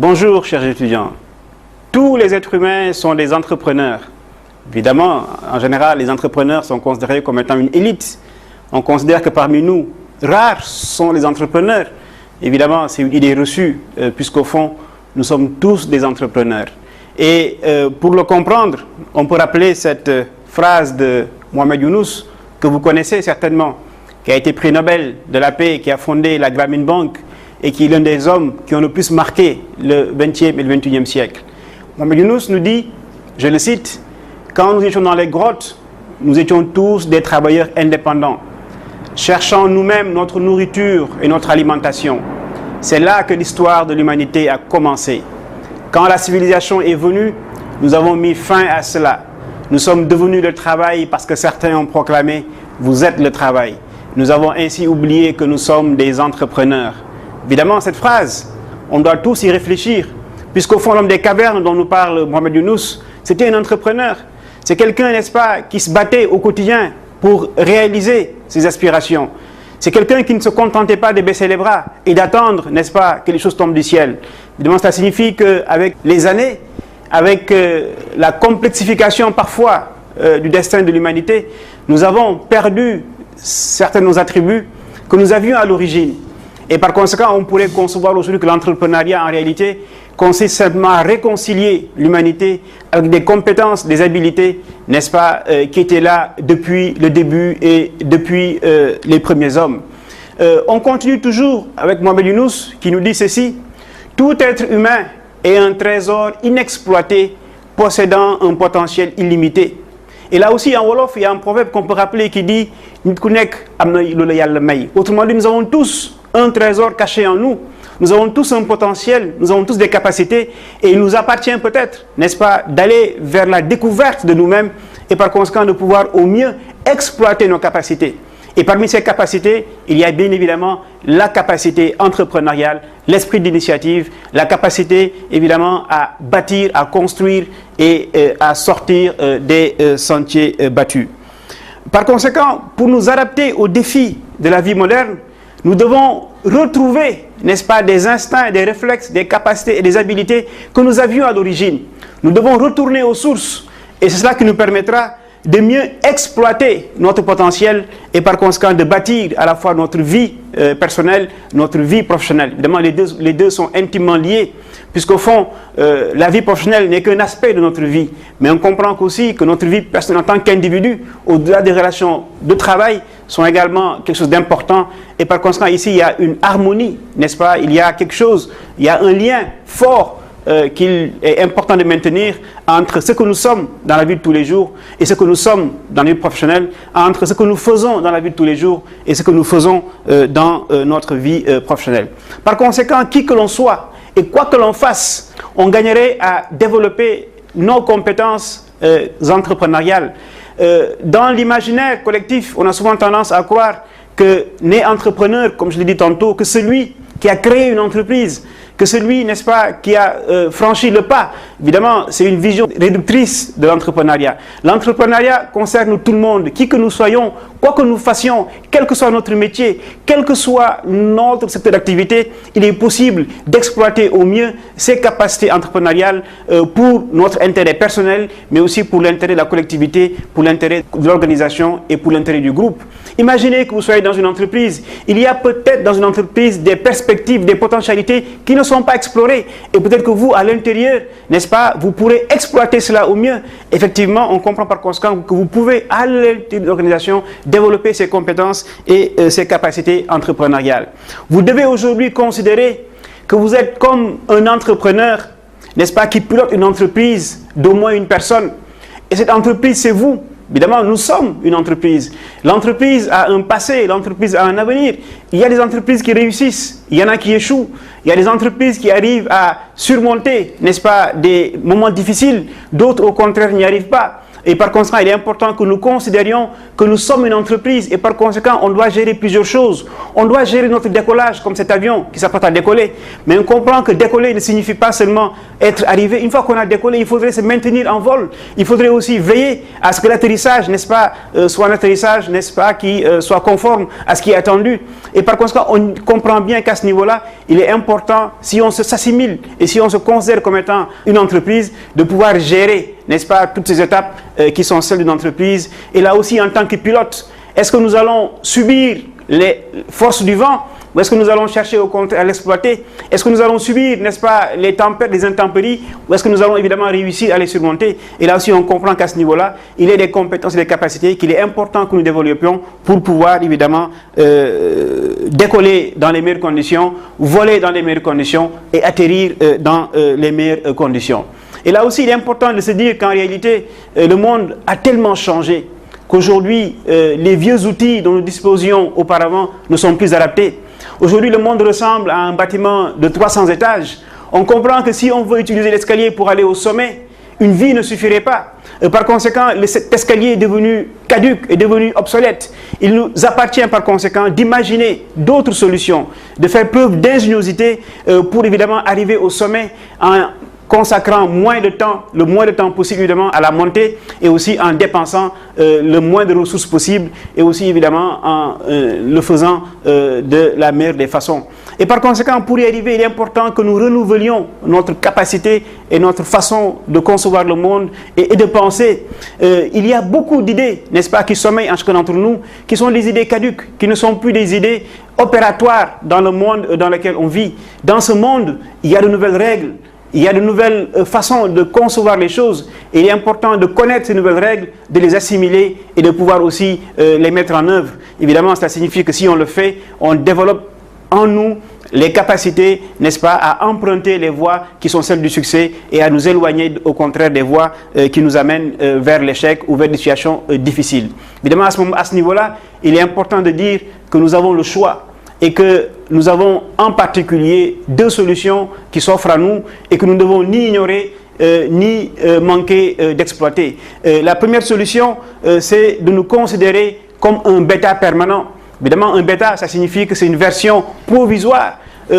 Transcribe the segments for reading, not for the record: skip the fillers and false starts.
Bonjour chers étudiants. Tous les êtres humains sont des entrepreneurs. Évidemment, en général, les entrepreneurs sont considérés comme étant une élite. On considère que parmi nous, rares sont les entrepreneurs. Évidemment, c'est une idée reçue, puisqu'au fond, nous sommes tous des entrepreneurs. Et pour le comprendre, on peut rappeler cette phrase de Mohamed Younous, que vous connaissez certainement, qui a été prix Nobel de la paix, qui a fondé la Grameen Bank et qui est l'un des hommes qui ont le plus marqué le 20e et le 21e siècle. Mohamed Younous nous dit, je le cite, « Quand nous étions dans les grottes, nous étions tous des travailleurs indépendants, cherchant nous-mêmes notre nourriture et notre alimentation. C'est là que l'histoire de l'humanité a commencé. Quand la civilisation est venue, nous avons mis fin à cela. Nous sommes devenus le travail parce que certains ont proclamé « Vous êtes le travail ». Nous avons ainsi oublié que nous sommes des entrepreneurs. Évidemment, cette phrase, on doit tous y réfléchir, puisqu'au fond, l'homme des cavernes dont nous parle Mohamed Younous, c'était un entrepreneur. C'est quelqu'un, n'est-ce pas, qui se battait au quotidien pour réaliser ses aspirations. C'est quelqu'un qui ne se contentait pas de baisser les bras et d'attendre, n'est-ce pas, que les choses tombent du ciel. Évidemment, cela signifie qu'avec les années, avec la complexification parfois du destin de l'humanité, nous avons perdu certains de nos attributs que nous avions à l'origine. Et par conséquent, on pourrait concevoir aujourd'hui que l'entrepreneuriat, en réalité, consiste simplement à réconcilier l'humanité avec des compétences, des habiletés, n'est-ce pas, qui étaient là depuis le début et depuis les premiers hommes. On continue toujours avec Mohamed Younous qui nous dit ceci, « Tout être humain est un trésor inexploité possédant un potentiel illimité. » Et là aussi, en Wolof, il y a un proverbe qu'on peut rappeler qui dit « Nit ku nek amna lolu Yalla may ». Autrement dit, nous avons tous un trésor caché en nous. Nous avons tous un potentiel, nous avons tous des capacités et il nous appartient peut-être, n'est-ce pas, d'aller vers la découverte de nous-mêmes et par conséquent de pouvoir au mieux exploiter nos capacités. Et parmi ces capacités, il y a bien évidemment la capacité entrepreneuriale, l'esprit d'initiative, la capacité évidemment à bâtir, à construire et à sortir des sentiers battus. Par conséquent, pour nous adapter aux défis de la vie moderne, nous devons retrouver, n'est-ce pas, des instincts, des réflexes, des capacités et des habiletés que nous avions à l'origine. Nous devons retourner aux sources et c'est cela qui nous permettra de mieux exploiter notre potentiel et par conséquent de bâtir à la fois notre vie personnelle, notre vie professionnelle. Évidemment, les deux sont intimement liés, puisqu'au fond, la vie professionnelle n'est qu'un aspect de notre vie. Mais on comprend aussi que notre vie personnelle en tant qu'individu, au-delà des relations de travail, sont également quelque chose d'important. Et par conséquent, ici, il y a une harmonie, n'est-ce pas? Il y a quelque chose, il y a un lien fort qu'il est important de maintenir entre ce que nous sommes dans la vie de tous les jours et ce que nous sommes dans la vie professionnelle, entre ce que nous faisons dans la vie de tous les jours et ce que nous faisons dans notre vie professionnelle. Par conséquent, qui que l'on soit et quoi que l'on fasse, on gagnerait à développer nos compétences entrepreneuriales. Dans l'imaginaire collectif, on a souvent tendance à croire que n'est entrepreneur, comme je l'ai dit tantôt, que celui qui a créé une entreprise, que celui, n'est-ce pas, qui a franchi le pas. Évidemment, c'est une vision réductrice de l'entrepreneuriat. L'entrepreneuriat concerne tout le monde, qui que nous soyons, quoi que nous fassions, quel que soit notre métier, quel que soit notre secteur d'activité, il est possible d'exploiter au mieux ces capacités entrepreneuriales pour notre intérêt personnel, mais aussi pour l'intérêt de la collectivité, pour l'intérêt de l'organisation et pour l'intérêt du groupe. Imaginez que vous soyez dans une entreprise. Il y a peut-être dans une entreprise des perspectives, des potentialités qui ne sont pas explorées. Et peut-être que vous, à l'intérieur, n'est-ce pas, vous pourrez exploiter cela au mieux. Effectivement, on comprend par conséquent que vous pouvez, à l'intérieur de l'organisation, développer ces compétences et ces capacités entrepreneuriales. Vous devez aujourd'hui considérer que vous êtes comme un entrepreneur, n'est-ce pas, qui pilote une entreprise d'au moins une personne. Et cette entreprise, c'est vous. Évidemment, nous sommes une entreprise. L'entreprise a un passé, l'entreprise a un avenir. Il y a des entreprises qui réussissent, il y en a qui échouent. Il y a des entreprises qui arrivent à surmonter, n'est-ce pas, des moments difficiles. D'autres, au contraire, n'y arrivent pas. Et par conséquent, il est important que nous considérions que nous sommes une entreprise et par conséquent, on doit gérer plusieurs choses. On doit gérer notre décollage comme cet avion qui s'apprête à décoller. Mais on comprend que décoller ne signifie pas seulement être arrivé. Une fois qu'on a décollé, il faudrait se maintenir en vol. Il faudrait aussi veiller à ce que l'atterrissage, n'est-ce pas, soit un atterrissage, n'est-ce pas, qui soit conforme à ce qui est attendu. Et par conséquent, on comprend bien qu'à ce niveau-là, il est important, si on s'assimile et si on se considère comme étant une entreprise, de pouvoir gérer, n'est-ce pas, toutes ces étapes qui sont celles d'une entreprise. Et là aussi, en tant que pilote, est-ce que nous allons subir les forces du vent ou est-ce que nous allons chercher au contraire à l'exploiter? Est-ce que nous allons subir, n'est-ce pas, les tempêtes, les intempéries ou est-ce que nous allons évidemment réussir à les surmonter? Et là aussi, on comprend qu'à ce niveau-là, il y a des compétences et des capacités qu'il est important que nous développions pour pouvoir évidemment décoller dans les meilleures conditions, voler dans les meilleures conditions et atterrir dans les meilleures conditions. Et là aussi, il est important de se dire qu'en réalité, le monde a tellement changé qu'aujourd'hui, les vieux outils dont nous disposions auparavant ne sont plus adaptés. Aujourd'hui, le monde ressemble à un bâtiment de 300 étages. On comprend que si on veut utiliser l'escalier pour aller au sommet, une vie ne suffirait pas. Par conséquent, cet escalier est devenu caduc, est devenu obsolète. Il nous appartient par conséquent d'imaginer d'autres solutions, de faire preuve d'ingéniosité pour évidemment arriver au sommet en consacrant moins de temps, le moins de temps possible évidemment à la montée et aussi en dépensant le moins de ressources possible et aussi évidemment en le faisant de la meilleure des façons. Et par conséquent, pour y arriver, il est important que nous renouvelions notre capacité et notre façon de concevoir le monde et de penser. Il y a beaucoup d'idées, n'est-ce pas, qui sommeillent en chacun d'entre nous, qui sont des idées caduques, qui ne sont plus des idées opératoires dans le monde dans lequel on vit. Dans ce monde, il y a de nouvelles règles. Il y a de nouvelles façons de concevoir les choses. Et il est important de connaître ces nouvelles règles, de les assimiler et de pouvoir aussi les mettre en œuvre. Évidemment, cela signifie que si on le fait, on développe en nous les capacités, n'est-ce pas, à emprunter les voies qui sont celles du succès et à nous éloigner au contraire des voies qui nous amènent vers l'échec ou vers des situations difficiles. Évidemment, à ce niveau-là, il est important de dire que nous avons le choix et que nous avons en particulier deux solutions qui s'offrent à nous et que nous ne devons ni ignorer ni manquer d'exploiter. La première solution, c'est de nous considérer comme un bêta permanent. Évidemment, un bêta, ça signifie que c'est une version provisoire.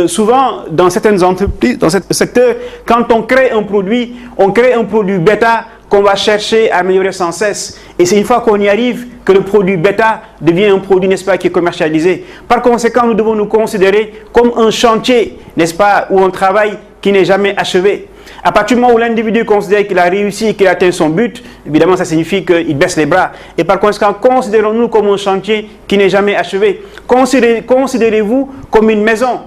Souvent, dans certaines entreprises, dans ce secteur, quand on crée un produit bêta qu'on va chercher à améliorer sans cesse. Et c'est une fois qu'on y arrive que le produit bêta devient un produit, n'est-ce pas, qui est commercialisé. Par conséquent, nous devons nous considérer comme un chantier, n'est-ce pas, ou un travail qui n'est jamais achevé. À partir du moment où l'individu considère qu'il a réussi et qu'il a atteint son but, évidemment, ça signifie qu'il baisse les bras. Et par conséquent, considérons-nous comme un chantier qui n'est jamais achevé. Considérez-vous comme une maison.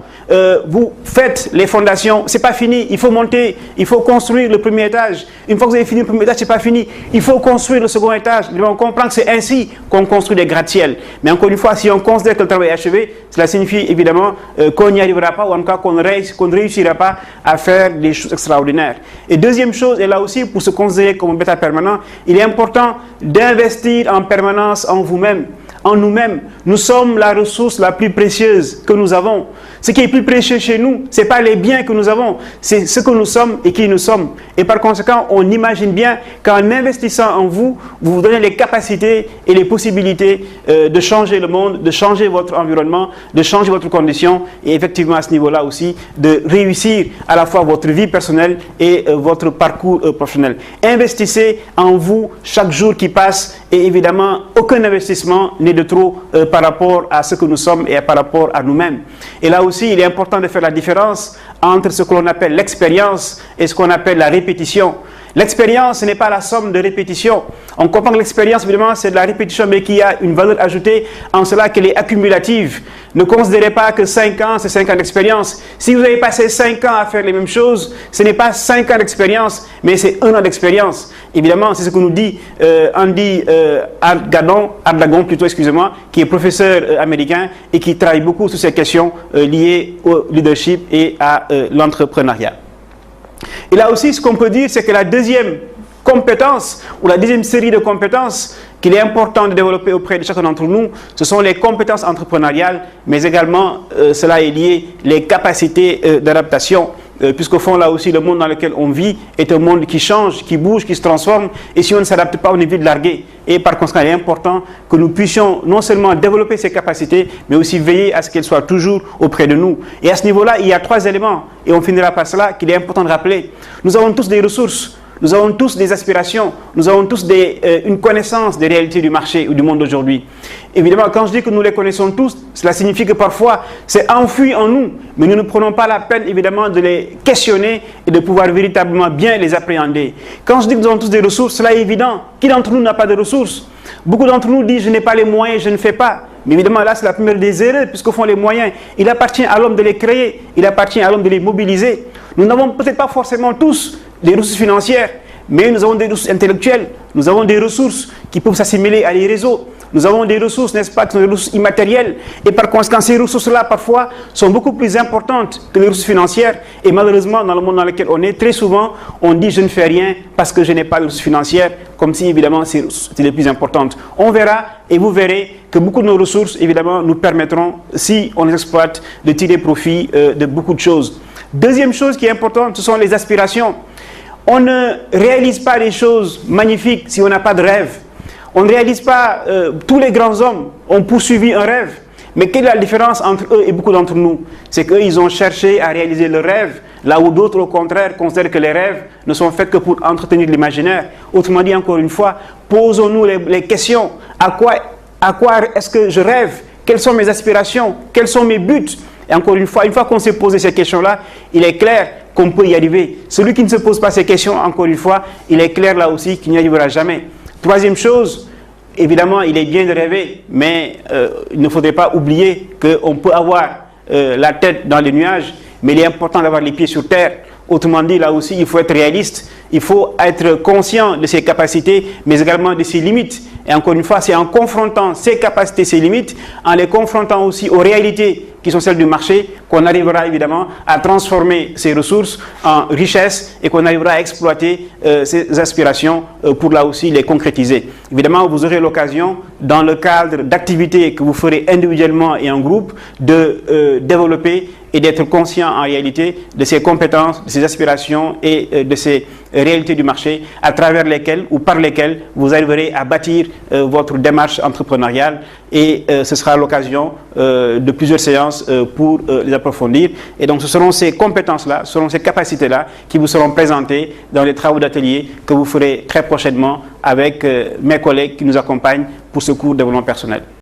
Vous faites les fondations, c'est pas fini, il faut monter, il faut construire le premier étage. Une fois que vous avez fini le premier étage, c'est pas fini, il faut construire le second étage. On comprend que c'est ainsi qu'on construit des gratte-ciel. Mais encore une fois, si on considère que le travail est achevé, cela signifie évidemment qu'on n'y arrivera pas ou en tout cas qu'on ne réussira pas à faire des choses extraordinaires. Et deuxième chose, et là aussi pour se considérer comme un bêta permanent, il est important d'investir en permanence en vous-même. En nous-mêmes, nous sommes la ressource la plus précieuse que nous avons. Ce qui est plus précieux chez nous, ce n'est pas les biens que nous avons, c'est ce que nous sommes et qui nous sommes. Et par conséquent, on imagine bien qu'en investissant en vous, vous vous donnez les capacités et les possibilités de changer le monde, de changer votre environnement, de changer votre condition et effectivement à ce niveau-là aussi, de réussir à la fois votre vie personnelle et votre parcours professionnel. Investissez en vous chaque jour qui passe et évidemment, aucun investissement n'est de trop par rapport à ce que nous sommes et par rapport à nous-mêmes. Et là aussi, il est important de faire la différence entre ce que l'on appelle l'expérience et ce qu'on appelle la répétition. L'expérience, ce n'est pas la somme de répétitions. On comprend que l'expérience, évidemment, c'est de la répétition, mais qui a une valeur ajoutée en cela qu'elle est accumulative. Ne considérez pas que 5 ans, c'est 5 ans d'expérience. Si vous avez passé 5 ans à faire les mêmes choses, ce n'est pas 5 ans d'expérience, mais c'est 1 an d'expérience. Évidemment, c'est ce que nous dit Andy Ardagon, qui est professeur américain et qui travaille beaucoup sur ces questions liées au leadership et à l'entrepreneuriat. Et là aussi, ce qu'on peut dire, c'est que la deuxième compétence, ou la deuxième série de compétences qu'il est important de développer auprès de chacun d'entre nous, ce sont les compétences entrepreneuriales, mais également, cela est lié, les capacités d'adaptation. puisqu'au fond, là aussi, le monde dans lequel on vit est un monde qui change, qui bouge, qui se transforme, et si on ne s'adapte pas, on est vite largué. Et par conséquent, il est important que nous puissions non seulement développer ces capacités, mais aussi veiller à ce qu'elles soient toujours auprès de nous. Et à ce niveau-là, il y a 3 éléments, et on finira par cela, qu'il est important de rappeler. Nous avons tous des ressources. Nous avons tous des aspirations, nous avons tous une connaissance des réalités du marché ou du monde d'aujourd'hui. Évidemment, quand je dis que nous les connaissons tous, cela signifie que parfois c'est enfoui en nous, mais nous ne prenons pas la peine évidemment de les questionner et de pouvoir véritablement bien les appréhender. Quand je dis que nous avons tous des ressources, cela est évident. Qui d'entre nous n'a pas de ressources? Beaucoup d'entre nous disent je n'ai pas les moyens, je ne fais pas. Mais évidemment là c'est la première des erreurs, puisqu'au fond les moyens, il appartient à l'homme de les créer, il appartient à l'homme de les mobiliser. Nous n'avons peut-être pas forcément tous des ressources financières, mais nous avons des ressources intellectuelles, nous avons des ressources qui peuvent s'assimiler à des réseaux, nous avons des ressources, n'est-ce pas, qui sont des ressources immatérielles, et par conséquent, ces ressources-là, parfois, sont beaucoup plus importantes que les ressources financières, et malheureusement, dans le monde dans lequel on est, très souvent, on dit « je ne fais rien parce que je n'ai pas de ressources financières », comme si, évidemment, c'était les plus importantes. On verra, et vous verrez que beaucoup de nos ressources, évidemment, nous permettront, si on les exploite, de tirer profit de beaucoup de choses. Deuxième chose qui est importante, ce sont les aspirations. On ne réalise pas les choses magnifiques si on n'a pas de rêve. On ne réalise pas, tous les grands hommes ont poursuivi un rêve. Mais quelle est la différence entre eux et beaucoup d'entre nous? C'est qu'eux, ils ont cherché à réaliser le rêve, là où d'autres, au contraire, considèrent que les rêves ne sont faits que pour entretenir l'imaginaire. Autrement dit, encore une fois, posons-nous les questions. À quoi est-ce que je rêve? Quelles sont mes aspirations? Quels sont mes buts? Et encore une fois qu'on s'est posé ces questions-là, il est clair qu'on peut y arriver. Celui qui ne se pose pas ces questions, encore une fois, il est clair là aussi qu'il n'y arrivera jamais. Troisième chose, évidemment, il est bien de rêver, mais il ne faudrait pas oublier qu'on peut avoir la tête dans les nuages, mais il est important d'avoir les pieds sur terre. Autrement dit, là aussi, il faut être réaliste, il faut être conscient de ses capacités, mais également de ses limites. Et encore une fois, c'est en confrontant ses capacités, ses limites, en les confrontant aussi aux réalités qui sont celles du marché, qu'on arrivera évidemment à transformer ces ressources en richesses et qu'on arrivera à exploiter ces aspirations pour là aussi les concrétiser. Évidemment, vous aurez l'occasion, dans le cadre d'activités que vous ferez individuellement et en groupe, de développer et d'être conscient en réalité de ces compétences, de ces aspirations et de ces réalités du marché à travers lesquelles ou par lesquelles vous arriverez à bâtir votre démarche entrepreneuriale et ce sera l'occasion de plusieurs séances pour les approfondir. Et donc ce seront ces compétences-là, ce seront ces capacités-là qui vous seront présentées dans les travaux d'atelier que vous ferez très prochainement avec mes collègues qui nous accompagnent pour ce cours de développement personnel.